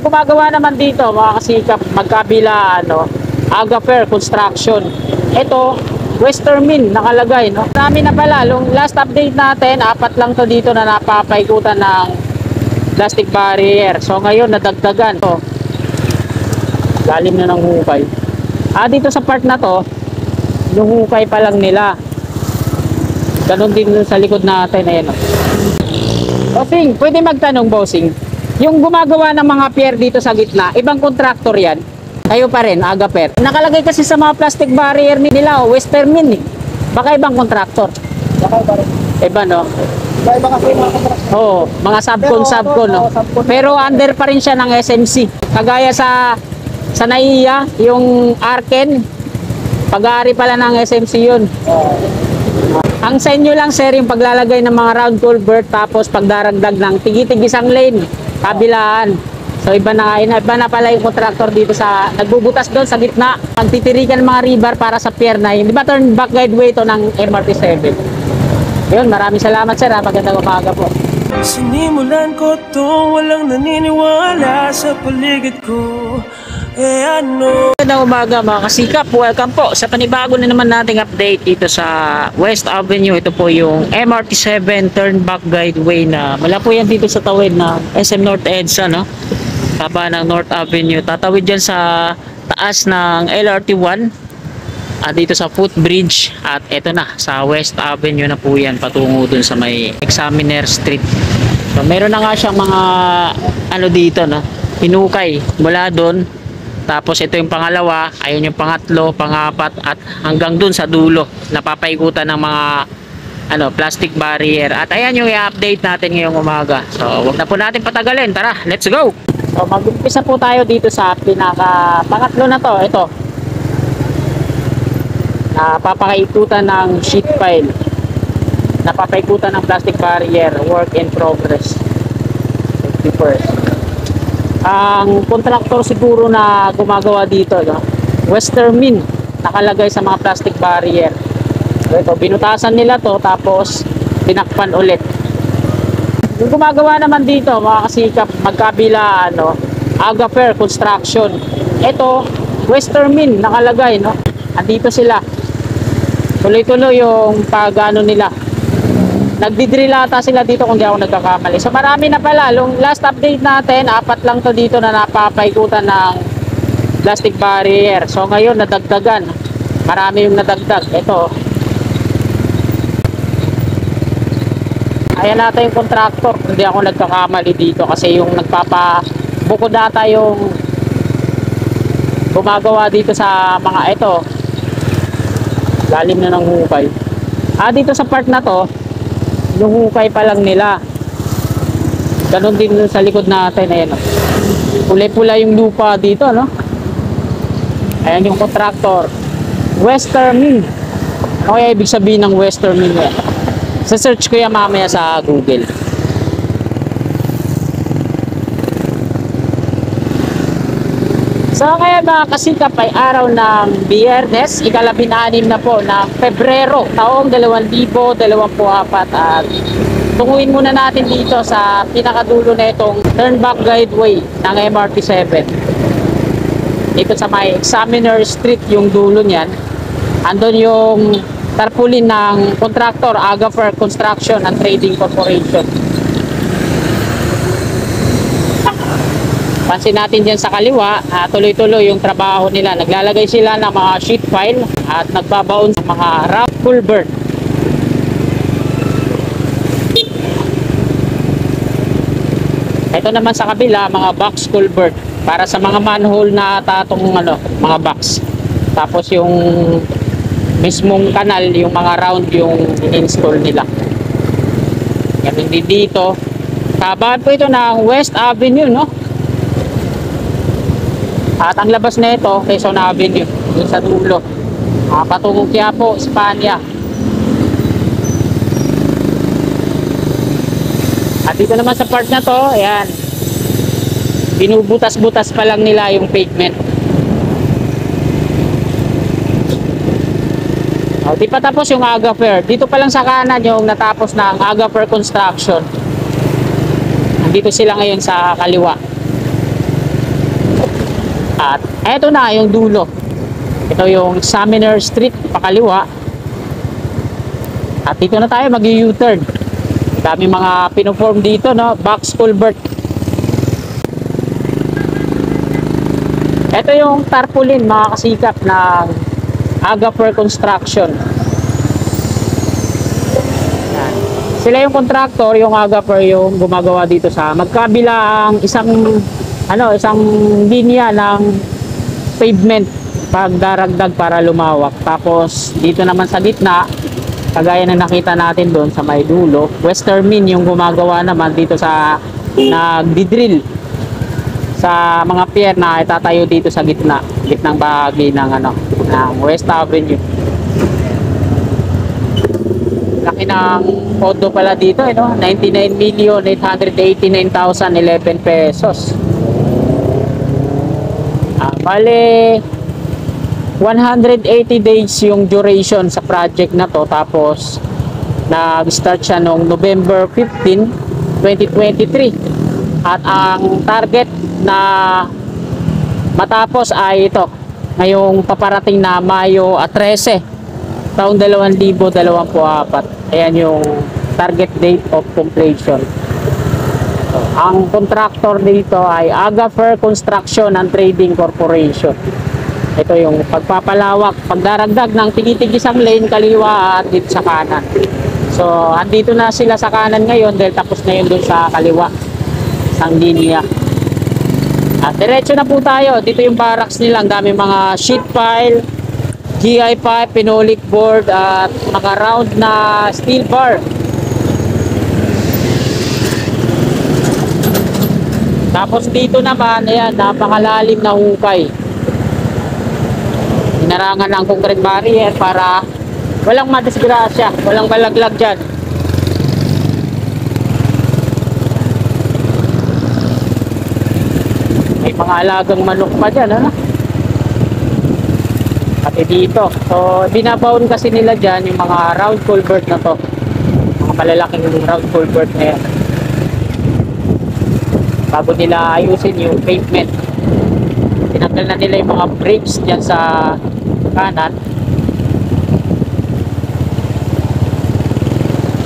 Gumagawa naman dito mga kasikap, magkabila Agaper Construction. Ito, Western Min nakalagay, no? Marami na pala. Last update natin, 4 lang to dito na napapaikutan ng plastic barrier. So ngayon nadagdagan to. Lalim na ng hukay. Dito sa part na to, yung hukay pa lang nila. Ganon din sa likod natin, ayan o. Bossing, pwede magtanong, bossing. Yung gumagawa ng mga pier dito sa gitna, ibang kontraktor yan? Kayo pa rin, Agaper. Nakalagay kasi sa mga plastic barrier nila, Western Min. Baka ibang kontraktor. Baka iba rin. Iba, no? Iba kasi mga kontraktor. Oo, mga subcon, no? Pero under pa rin siya ng SMC. Kagaya sa NAIA, yung Arken, pag-aari pala ng SMC yun. Ang sa inyo lang, sir, yung paglalagay ng mga round culvert, tapos pagdaragdag ng tigi-tigisang lane, kabilaan. So iba na pala yung contractor dito sa nagbubutas doon sa gitna. Pagtitirikan ng mga rebar para sa pier na yun. Di ba turn back guideway to ng MRT7? Yun, maraming salamat, sir. Magandang umaga po. Sinimulan ko to, walang naniniwala sa paligid ko. Magandang umaga mga kasikap. Welcome po sa panibago na naman nating update dito sa West Avenue. Ito po yung MRT7 turn back guideway na mula po yan dito sa tawid na SM North EDSA, no? Taba ng North Avenue. Tatawid dyan sa taas ng LRT1 dito sa footbridge. At ito na, sa West Avenue na po yan, patungo dun sa may Examiner Street. So meron na nga siyang mga dito, no? Hinukay mula dun. Tapos ito yung pangalawa, ayun yung pangatlo, pangapat, at hanggang dun sa dulo napapaikutan ng mga plastic barrier. At ayan yung i-update natin ngayong umaga. So wag na po natin patagalin, tara, let's go. So mag-umpisa po tayo dito sa pangatlo na to. Ito, napapaikutan ng sheet pile, napapaikutan ng plastic barrier, work in progress. 51st. Ang kontraktor siguro na gumagawa dito, no? Western Min nakalagay sa mga plastic barrier. So ito, binutasan nila to, tapos tinakpan ulit. Yung gumagawa naman dito mga kasikap, magkabila Agaper Construction. Ito, Western Min nakalagay, no? Andito sila. Tuloy-tuloy yung nila. Nagdidrill ata sila dito kung di ako nagkakamali. So marami na pala. Last update natin, 4 lang to dito na napapaikutan ng plastic barrier. So ngayon nadagdagan. Marami yung nadagdag. Ito. Ayan natin yung contractor. Hindi ako nagkakamali dito kasi yung nagpapabuko data yung gumagawa dito sa mga ito. Lalim na ng hukay. Dito sa part na to, yung hukay pa lang nila. Ganon din sa likod natin, ayan. Pula-pula yung lupa dito, no? Ayan yung contractor. Western Min. Ano kaya ibig sabihin ng Western Min yan? Sa search ko yan mamaya sa Google. So ngayon mga kasikap ay araw ng Biyernes, ika-16 na po ng Pebrero, taong 2024. At tunguin muna natin dito sa pinakadulo na itong turn back guideway ng MRT7. Dito sa may Examiner Street yung dulo niyan. Andun yung tarpaulin ng contractor Agaper Construction and Trading Corporation. Pansin natin dyan sa kaliwa, tuloy-tuloy yung trabaho nila. Naglalagay sila ng mga sheet pile at nagbabaon ng mga rough culvert. Ito naman sa kabila, mga box culvert para sa mga manhole na tatong mga box. Tapos yung mismong kanal, yung mga round yung in-install nila. Ganun din dito. Tabahan po ito ng West Avenue, no? At ang labas na ito, Quezon Avenue, yung sa dulo. Patungong Quiapo, Espanya. At dito naman sa part na to, ayan. Binubutas-butas pa lang nila yung pavement. Di pa tapos yung Agaper. Dito pa lang sa kanan yung natapos ng Agaper Construction. Nandito sila ngayon sa kaliwa. At eto na yung dulo. Ito yung Examiner Street, pakaliwa. At dito na tayo mag-U-turn. Dami mga pinoform dito, no? Box culvert. Ito yung tarpaulin, mga kasikap, ng Agaper Construction. Yan. Sila yung contractor, yung Agaper yung gumagawa dito sa magkabilang isang linya ng pavement pagdaragdag para lumawak. Tapos dito naman sa gitna, kagaya na nakita natin doon sa may dulo, Westermin yung gumagawa naman dito sa nagdidrill sa mga pier na itatayo dito sa gitnang bahagi ng ng West Avenue. Laki ng pondo pala dito, 99,889,011 pesos. Bale 180 days yung duration sa project na to, tapos nag-start siya noong November 15, 2023 at ang target na matapos ay ito ngayong paparating na Mayo 13 taong 2024. Ayan yung target date of completion. Ang contractor dito ay Agaper Construction and Trading Corporation. Ito yung pagpapalawak, pagdaragdag ng tig-isang lane kaliwa at dito sa kanan. So, andito na sila sa kanan ngayon dahil tapos na yun doon sa kaliwa, isang linya. At diretso na po tayo. Dito yung barracks nila. Ang dami mga sheet pile, GI pipe, phenolic board at naka-round na steel bar. Tapos dito naman, ayan, napakalalim na hukay. Inarangan ng concrete barrier para walang madisgrasya, walang balaglag dyan. May mga alagang manok pa dyan, pati dito. So, binabaon kasi nila dyan yung mga round culvert na to. Mga malalaking round culvert na yan. Bago nila ayusin yung pavement. Tinanggal na nila yung mga bricks dyan sa kanan.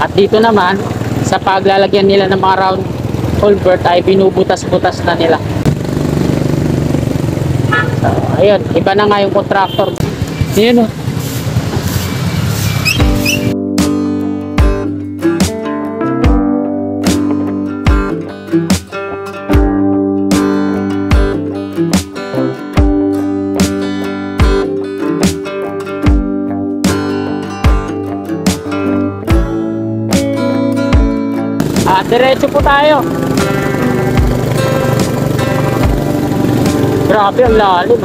At dito naman, sa paglalagyan nila ng mga round culvert ay binubutas-butas na nila. So, ayun, iba na nga yung contractor. Yun, diretso po tayo. Grabe ang lalim,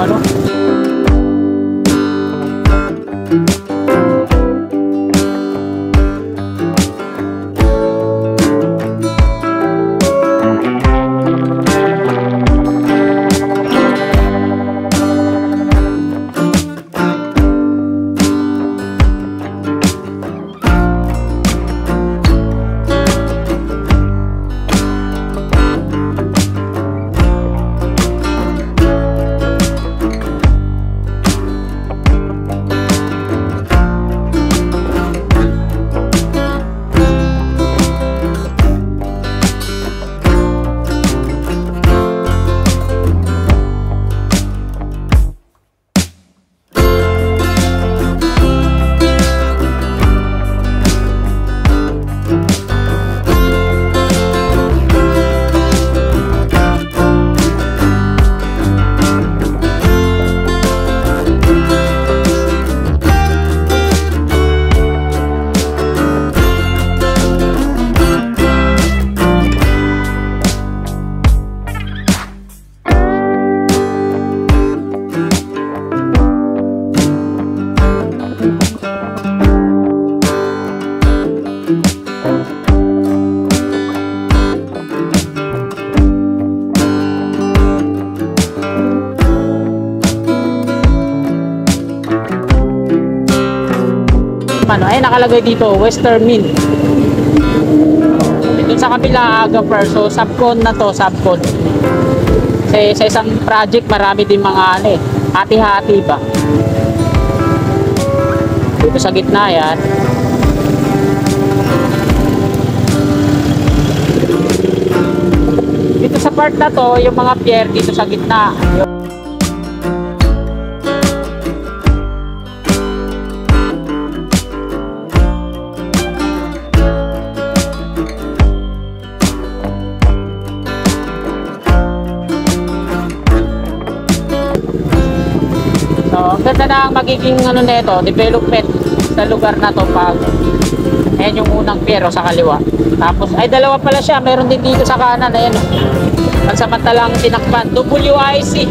Ay, nakalagay dito Westermin. Ito sa kabila Agaper. So subcon na to, subcon. Kasi sa isang project, marami din mga ano eh, hati-hati ba. Dito sa gitna yan. Dito sa part na to, yung mga pier dito sa gitna. So, ang ganda na ang magiging ano nito, development sa lugar na to pag ayan yung unang pier sa kaliwa. Tapos, ay dalawa pala siya. Meron din dito sa kanan. Ayan. Pansamantalang tinakpan. WIC.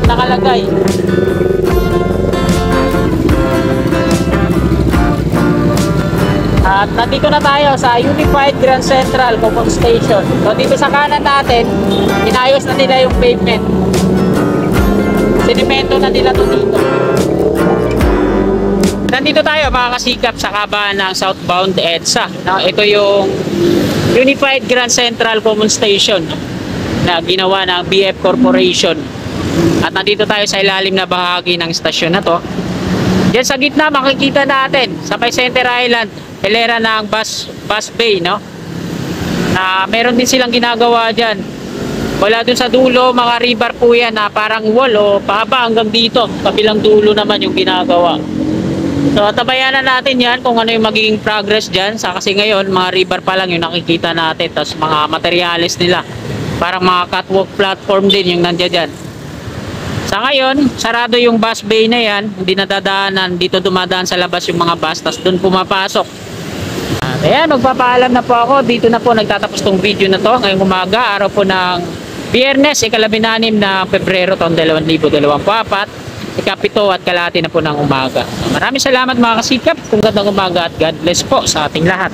Nakalagay. At nandito na tayo sa Unified Grand Central Common Station. So dito sa kanan natin, inayos na nila yung pavement. Sinimento na nila to dito. Nandito tayo mga kasikap sa kabahan ng southbound EDSA. No, ito yung Unified Grand Central Common Station na ginawa ng BF Corporation. At nandito tayo sa ilalim na bahagi ng istasyon na to. Diyan sa gitna makikita natin sa May Center Island, hilera ng bus bay, no? Na meron din silang ginagawa diyan. Wala dun sa dulo, mga river po yan na parang wall o pahaba hanggang dito. Kabilang dulo naman yung ginagawa. So tabayanan natin yan kung ano yung magiging progress dyan. Kasi ngayon mga river pa lang yung nakikita natin. Tapos mga materials nila. Parang mga catwalk platform din yung nandiyan dyan. Sa ngayon, sarado yung bus bay na yan. Hindi nadadaanan. Dito dumadaan sa labas yung mga bus. Tapos dun pumapasok. At ayan, magpapaalam na po ako. Dito na po nagtatapos tong video na to. Ngayong umaga, araw po ng Biyernes, ika-16 na Pebrero taong 2024. Ika-7 at kalahati na po ng umaga. Maraming salamat mga kasikap. Kung gandang umaga at God bless po sa ating lahat.